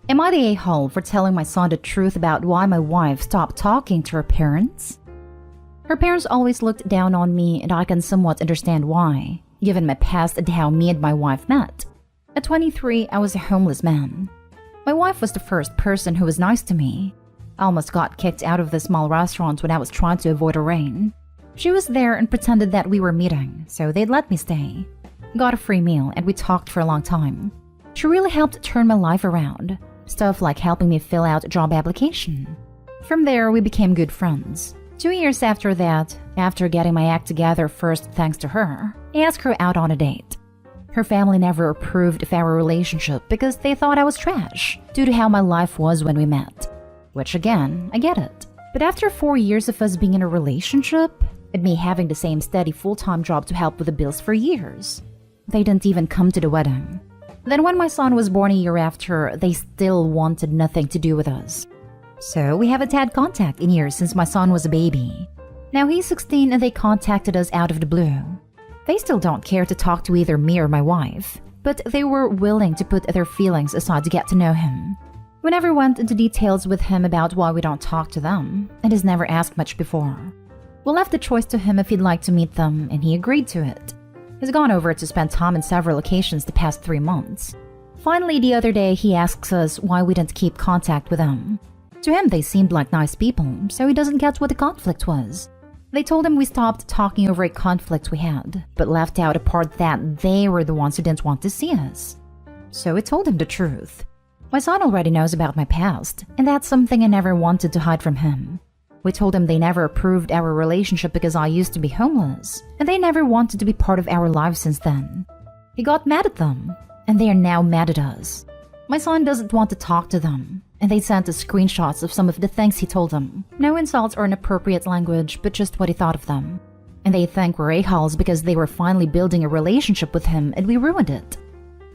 Am I the a-hole for telling my son the truth about why my wife stopped talking to her parents? Her parents always looked down on me, and I can somewhat understand why, given my past and how me and my wife met. At 23, I was a homeless man. My wife was the first person who was nice to me. I almost got kicked out of the small restaurant when I was trying to avoid a rain. She was there and pretended that we were meeting, so they'd let me stay. Got a free meal, and we talked for a long time. She really helped turn my life around. Stuff like helping me fill out a job application. From there, we became good friends. 2 years after that, after getting my act together first thanks to her, I asked her out on a date. Her family never approved of our relationship because they thought I was trash due to how my life was when we met. Which again, I get it. But after 4 years of us being in a relationship, and me having the same steady full-time job to help with the bills for years, they didn't even come to the wedding. Then when my son was born a year after, they still wanted nothing to do with us. So we haven't had contact in years since my son was a baby. Now he's 16 and they contacted us out of the blue. They still don't care to talk to either me or my wife, but they were willing to put their feelings aside to get to know him. We never went into details with him about why we don't talk to them, and has never asked much before. We left the choice to him if he'd like to meet them, and he agreed to it. He's gone over to spend time in several locations the past 3 months. Finally, the other day, he asks us why we didn't keep contact with them. To him, they seemed like nice people, so he doesn't get what the conflict was. They told him we stopped talking over a conflict we had, but left out a part that they were the ones who didn't want to see us. So we told him the truth. My son already knows about my past, and that's something I never wanted to hide from him. We told him they never approved our relationship because I used to be homeless, and they never wanted to be part of our lives since then. He got mad at them, and they are now mad at us. My son doesn't want to talk to them, and they sent us screenshots of some of the things he told them. No insults or inappropriate language, but just what he thought of them. And they think we're a-holes because they were finally building a relationship with him and we ruined it.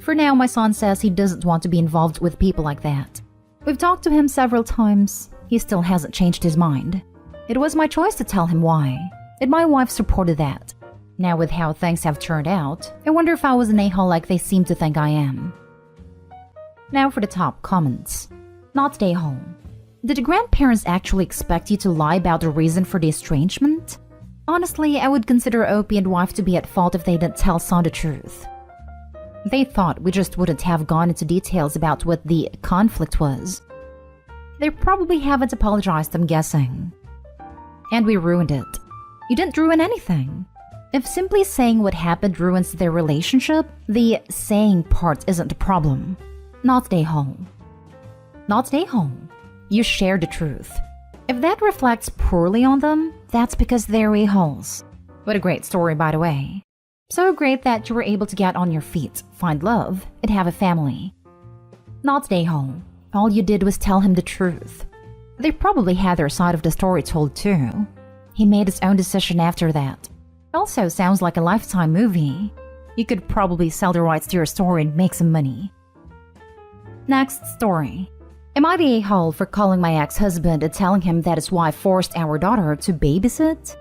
For now, my son says he doesn't want to be involved with people like that. We've talked to him several times. He still hasn't changed his mind. It was my choice to tell him why, and my wife supported that. Now with how things have turned out, I wonder if I was an a-hole like they seem to think I am. Now for the top comments. Not the a-hole. Did the grandparents actually expect you to lie about the reason for the estrangement? Honestly, I would consider Opie and wife to be at fault if they didn't tell son the truth. They thought we just wouldn't have gone into details about what the conflict was. They probably haven't apologized, I'm guessing. And we ruined it. You didn't ruin anything. If simply saying what happened ruins their relationship, the saying part isn't the problem. Not the a-hole. Not the a-hole. You shared the truth. If that reflects poorly on them, that's because they're a-holes. What a great story, by the way. So great that you were able to get on your feet, find love, and have a family. Not the a-hole. All you did was tell him the truth. They probably had their side of the story told too. He made his own decision after that. Also sounds like a Lifetime movie. You could probably sell the rights to your story and make some money. Next story. Am I the a-hole for calling my ex-husband and telling him that his wife forced our daughter to babysit?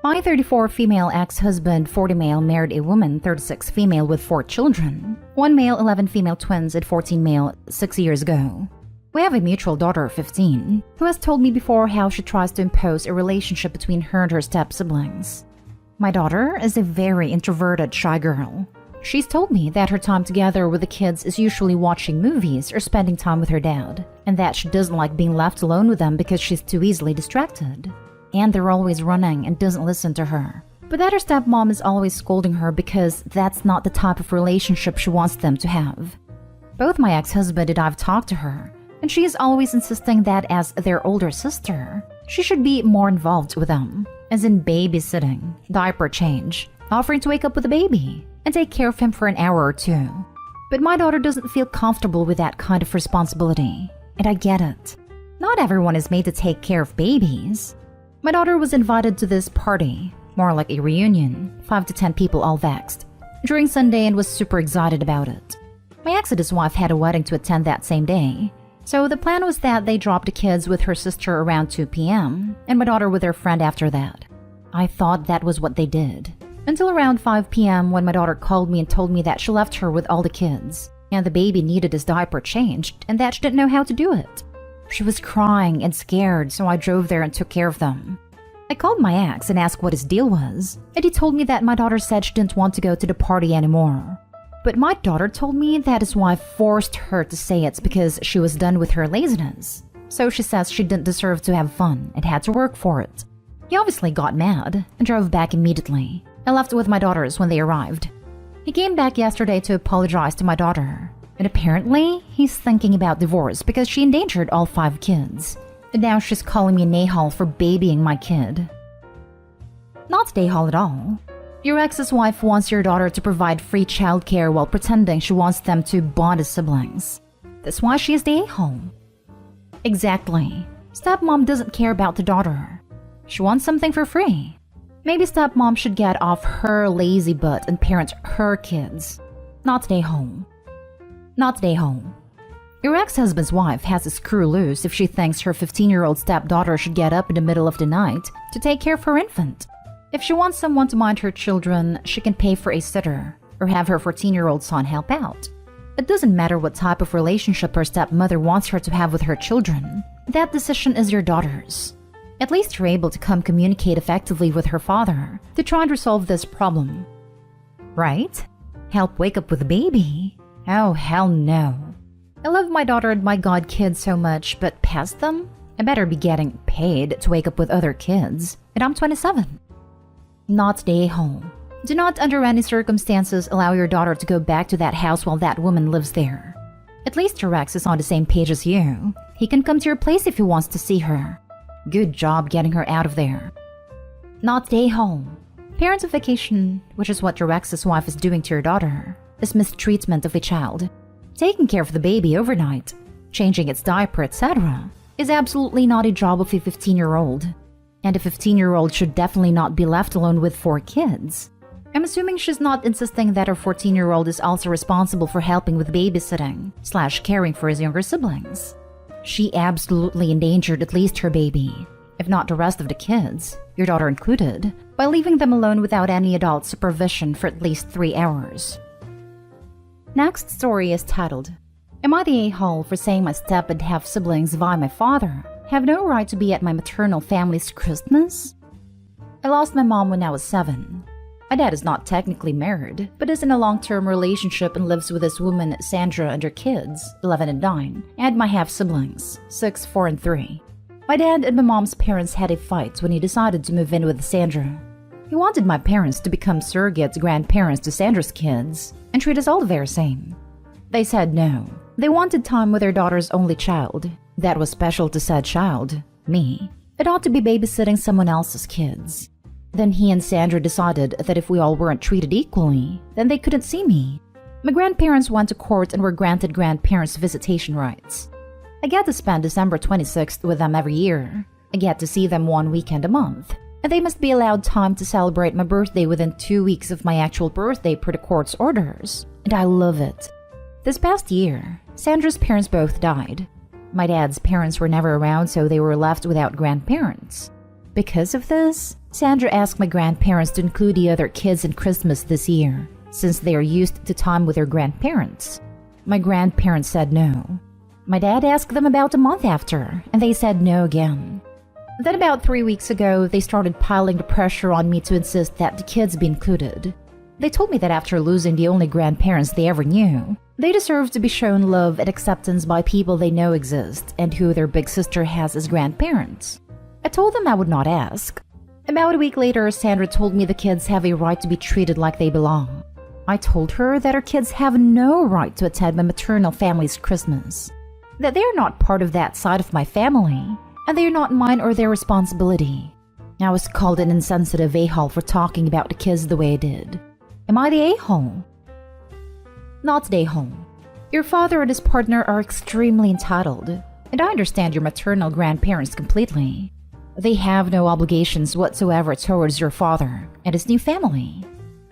My 34 female ex-husband, 40 male, married a woman, 36 female with 4 children. 1 male, 11 female twins, and 14 male 6 years ago. We have a mutual daughter of 15, who has told me before how she tries to impose a relationship between her and her step-siblings. My daughter is a very introverted, shy girl. She's told me that her time together with the kids is usually watching movies or spending time with her dad, and that she doesn't like being left alone with them because she's too easily distracted. And they're always running and doesn't listen to her. But that her stepmom is always scolding her because that's not the type of relationship she wants them to have. Both my ex-husband and I've talked to her, and she is always insisting that as their older sister, she should be more involved with them, as in babysitting, diaper change, offering to wake up with the baby, and take care of him for an hour or 2. But my daughter doesn't feel comfortable with that kind of responsibility, and I get it. Not everyone is made to take care of babies. My daughter was invited to this party, more like a reunion, 5 to 10 people all vexed, during Sunday and was super excited about it. My ex and his wife had a wedding to attend that same day, so the plan was that they dropped the kids with her sister around 2 p.m. and my daughter with her friend after that. I thought that was what they did. Until around 5 p.m. when my daughter called me and told me that she left her with all the kids. and the baby needed his diaper changed and that she didn't know how to do it. She was crying and scared, so I drove there and took care of them. I called my ex and asked what his deal was, and he told me that my daughter said she didn't want to go to the party anymore. But my daughter told me that his wife forced her to say it's because she was done with her laziness. So she says she didn't deserve to have fun and had to work for it. He obviously got mad and drove back immediately. I left with my daughters when they arrived. He came back yesterday to apologize to my daughter. And apparently, he's thinking about divorce because she endangered all 5 kids. And now she's calling me an a-hole for babying my kid. Not an a-hole at all. Your ex's wife wants your daughter to provide free childcare while pretending she wants them to bond as siblings. That's why she is the a-hole. Exactly. Stepmom doesn't care about the daughter. She wants something for free. Maybe stepmom should get off her lazy butt and parent her kids. Not an a-hole. Not an a-hole. Your ex-husband's wife has a screw loose if she thinks her 15-year-old stepdaughter should get up in the middle of the night to take care of her infant. If she wants someone to mind her children, she can pay for a sitter or have her 14-year-old son help out. It doesn't matter what type of relationship her stepmother wants her to have with her children. That decision is your daughter's. At least you're able to communicate effectively with her father to try and resolve this problem. Right? Help wake up with a baby? Oh, hell no. I love my daughter and my godkids so much, but past them, I better be getting paid to wake up with other kids, and I'm 27. Not the a-hole. Do not under any circumstances allow your daughter to go back to that house while that woman lives there. At least your ex is on the same page as you. He can come to your place if he wants to see her. Good job getting her out of there. Not the a-hole. Parentification, which is what your ex's wife is doing to your daughter, is mistreatment of a child. Taking care of the baby overnight, changing its diaper, etc., is absolutely not a job of a 15-year-old. And a 15-year-old should definitely not be left alone with 4 kids. I'm assuming she's not insisting that her 14-year-old is also responsible for helping with babysitting / caring for his younger siblings. She absolutely endangered at least her baby, if not the rest of the kids, your daughter included, by leaving them alone without any adult supervision for at least 3 hours. Next story is titled, Am I the a-hole for saying my step and half siblings via my father have no right to be at my maternal family's Christmas? I lost my mom when I was 7. My dad is not technically married, but is in a long-term relationship and lives with this woman, Sandra, and her kids, 11 and 9, and my half-siblings, 6, 4, and 3. My dad and my mom's parents had a fight when he decided to move in with Sandra. He wanted my parents to become surrogate grandparents to Sandra's kids and treat us all the very same. They said no. They wanted time with their daughter's only child. That was special to said child, me. It ought to be babysitting someone else's kids. Then he and Sandra decided that if we all weren't treated equally, then they couldn't see me. My grandparents went to court and were granted grandparents' visitation rights. I get to spend December 26th with them every year. I get to see them 1 weekend a month. And they must be allowed time to celebrate my birthday within 2 weeks of my actual birthday per the court's orders. And I love it. This past year, Sandra's parents both died. My dad's parents were never around, so they were left without grandparents. Because of this, Sandra asked my grandparents to include the other kids in Christmas this year, since they are used to time with their grandparents. My grandparents said no. My dad asked them about a month after, and they said no again. Then about 3 weeks ago, they started piling the pressure on me to insist that the kids be included. They told me that after losing the only grandparents they ever knew, they deserve to be shown love and acceptance by people they know exist and who their big sister has as grandparents. I told them I would not ask. About a week later, Sandra told me the kids have a right to be treated like they belong. I told her that her kids have no right to attend my maternal family's Christmas, that they are not part of that side of my family, and they are not mine or their responsibility. I was called an insensitive a-hole for talking about the kids the way I did. Am I the a-hole? Not the a-hole. Your father and his partner are extremely entitled, and I understand your maternal grandparents completely. They have no obligations whatsoever towards your father and his new family.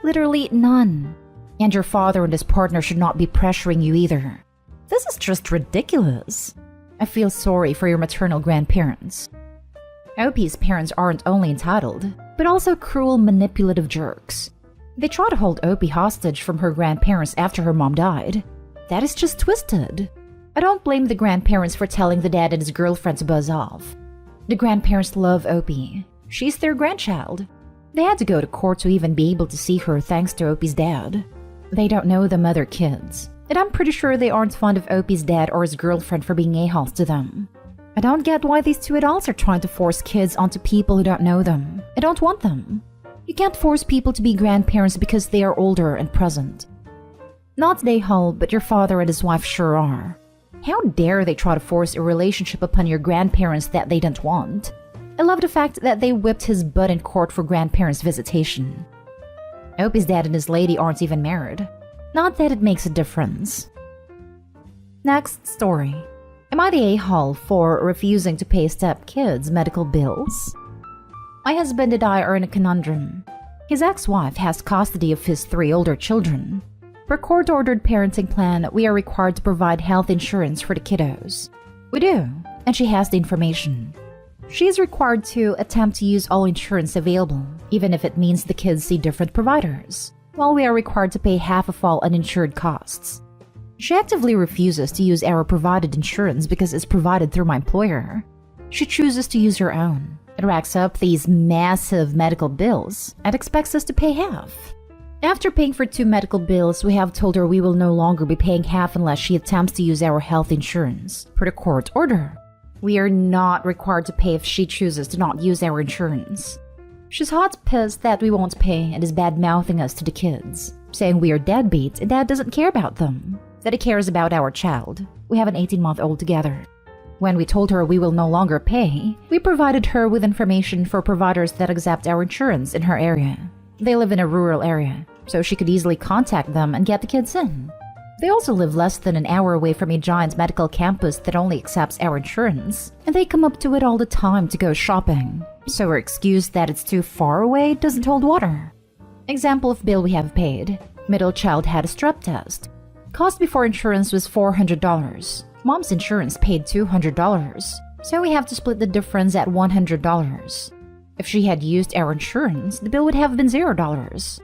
Literally none. And your father and his partner should not be pressuring you either. This is just ridiculous. I feel sorry for your maternal grandparents. Opie's parents aren't only entitled, but also cruel, manipulative jerks. They try to hold Opie hostage from her grandparents after her mom died. That is just twisted. I don't blame the grandparents for telling the dad and his girlfriend to buzz off. The grandparents love Opie. She's their grandchild. They had to go to court to even be able to see her thanks to Opie's dad. They don't know them other kids, and I'm pretty sure they aren't fond of Opie's dad or his girlfriend for being a-holes to them. I don't get why these two adults are trying to force kids onto people who don't know them. I don't want them. You can't force people to be grandparents because they are older and present. Not they, Hull, but your father and his wife sure are. How dare they try to force a relationship upon your grandparents that they didn't want? I love the fact that they whipped his butt in court for grandparents' visitation. Opie's dad and his lady aren't even married. Not that it makes a difference. Next story. Am I the a-hole for refusing to pay stepkids' medical bills? My husband and I are in a conundrum. His ex-wife has custody of his 3 older children. Per court-ordered parenting plan, we are required to provide health insurance for the kiddos. We do, and she has the information. She is required to attempt to use all insurance available, even if it means the kids see different providers, while we are required to pay half of all uninsured costs. She actively refuses to use our provided insurance because it's provided through my employer. She chooses to use her own. It racks up these massive medical bills and expects us to pay half. After paying for 2 medical bills, we have told her we will no longer be paying half unless she attempts to use our health insurance, per the court order. We are not required to pay if she chooses to not use our insurance. She's hot pissed that we won't pay and is bad-mouthing us to the kids, saying we are deadbeats and Dad doesn't care about them, that he cares about our child. We have an 18-month-old together. When we told her we will no longer pay, we provided her with information for providers that accept our insurance in her area. They live in a rural area, so she could easily contact them and get the kids in. They also live less than an hour away from a giant medical campus that only accepts our insurance, and they come up to it all the time to go shopping, so her excuse that it's too far away doesn't hold water. Example of bill we have paid. Middle child had a strep test. Cost before insurance was $400. Mom's insurance paid $200, so we have to split the difference at $100. If she had used our insurance, the bill would have been $0.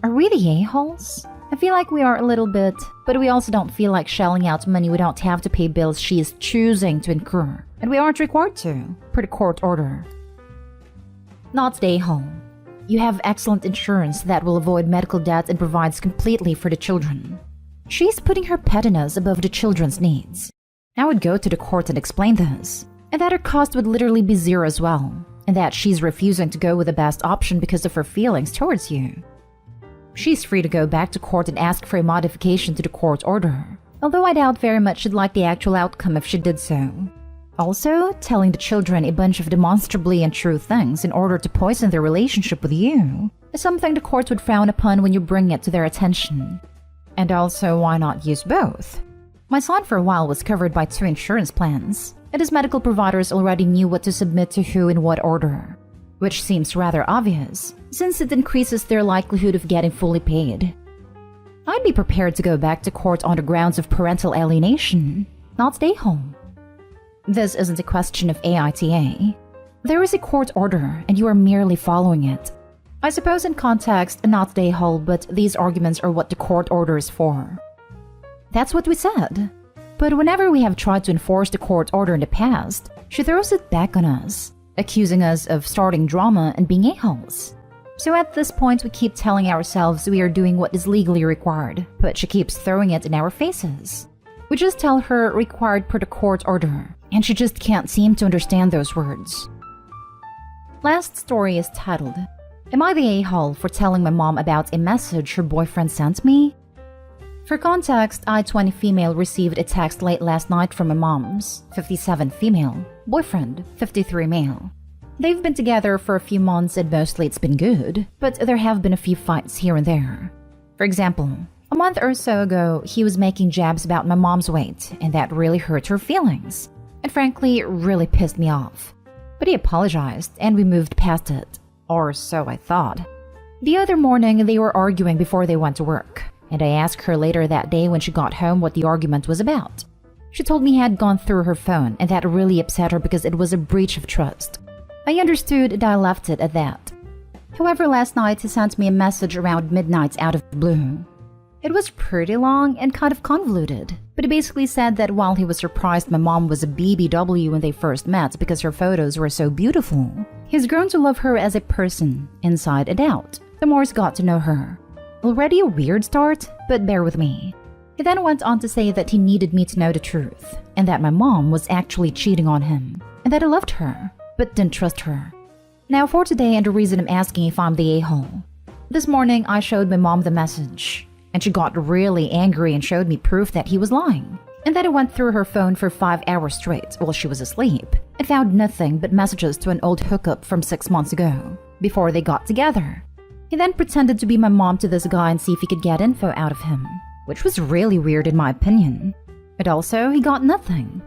Are we the a-holes? I feel like we are a little bit, but we also don't feel like shelling out money we don't have to pay bills she is choosing to incur, and we aren't required to, per the court order. Not the a-hole. You have excellent insurance that will avoid medical debt and provides completely for the children. She's putting her pettiness above the children's needs. I would go to the court and explain this, and that her cost would literally be $0 as well, and that she's refusing to go with the best option because of her feelings towards you. She's free to go back to court and ask for a modification to the court order, although I doubt very much she'd like the actual outcome if she did so. Also, telling the children a bunch of demonstrably untrue things in order to poison their relationship with you is something the court would frown upon when you bring it to their attention. And also, why not use both? My son for a while was covered by 2 insurance plans, and his medical providers already knew what to submit to who in what order, which seems rather obvious, since it increases their likelihood of getting fully paid. I'd be prepared to go back to court on the grounds of parental alienation, not stay home. This isn't a question of AITA. There is a court order, and you are merely following it. I suppose in context, not stay home, but these arguments are what the court order is for. That's what we said. But whenever we have tried to enforce the court order in the past, she throws it back on us, accusing us of starting drama and being a-holes. So at this point, we keep telling ourselves we are doing what is legally required, but she keeps throwing it in our faces. We just tell her required per the court order, and she just can't seem to understand those words. Last story is titled, Am I the a-hole for telling my mom about a message her boyfriend sent me? For context, I, 20 female, received a text late last night from my mom's, 57 female, boyfriend, 53 male. They've been together for a few months and mostly it's been good, but there have been a few fights here and there. For example, a month or so ago, he was making jabs about my mom's weight, and that really hurt her feelings, and frankly, really pissed me off. But he apologized, and we moved past it. Or so I thought. The other morning, they were arguing before they went to work, and I asked her later that day when she got home what the argument was about. She told me he had gone through her phone, and that really upset her because it was a breach of trust. I understood and I left it at that. However, last night he sent me a message around midnight out of the blue. It was pretty long and kind of convoluted, but he basically said that while he was surprised my mom was a BBW when they first met because her photos were so beautiful, he's grown to love her as a person, inside and out, the more he's got to know her. Already a weird start, but bear with me. He then went on to say that he needed me to know the truth, and that my mom was actually cheating on him, and that I loved her, but didn't trust her. Now for today and the reason I'm asking if I'm the a-hole. This morning I showed my mom the message, and she got really angry and showed me proof that he was lying, and that I went through her phone for 5 hours straight while she was asleep, and found nothing but messages to an old hookup from 6 months ago, before they got together. He then pretended to be my mom to this guy and see if he could get info out of him, which was really weird in my opinion. But also, he got nothing.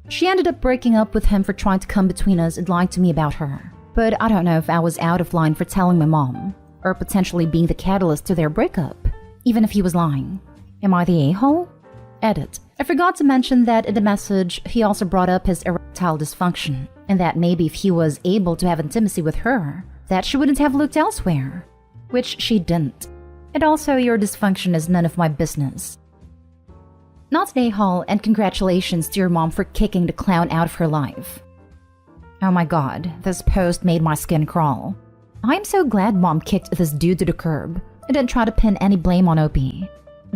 She ended up breaking up with him for trying to come between us and lying to me about her. But I don't know if I was out of line for telling my mom, or potentially being the catalyst to their breakup, even if he was lying. Am I the a-hole? Edit. I forgot to mention that in the message, he also brought up his erectile dysfunction, and that maybe if he was able to have intimacy with her, that she wouldn't have looked elsewhere. Which she didn't. And also, your dysfunction is none of my business. Not an a-hole, and congratulations to your mom for kicking the clown out of her life. Oh my god, this post made my skin crawl. I'm so glad mom kicked this dude to the curb and didn't try to pin any blame on OP.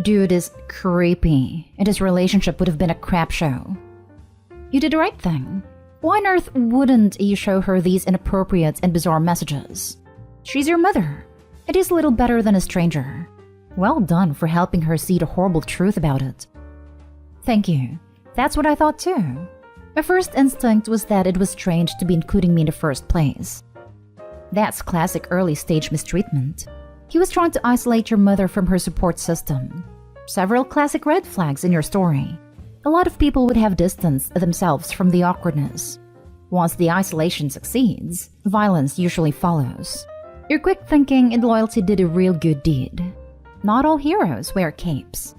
Dude is creepy, and his relationship would have been a crap show. You did the right thing. Why on earth wouldn't you show her these inappropriate and bizarre messages? She's your mother. It is a little better than a stranger. Well done for helping her see the horrible truth about it. Thank you. That's what I thought too. My first instinct was that it was strange to be including me in the first place. That's classic early stage mistreatment. He was trying to isolate your mother from her support system. Several classic red flags in your story. A lot of people would have distanced themselves from the awkwardness. Once the isolation succeeds, violence usually follows. Your quick thinking and loyalty did a real good deed. Not all heroes wear capes.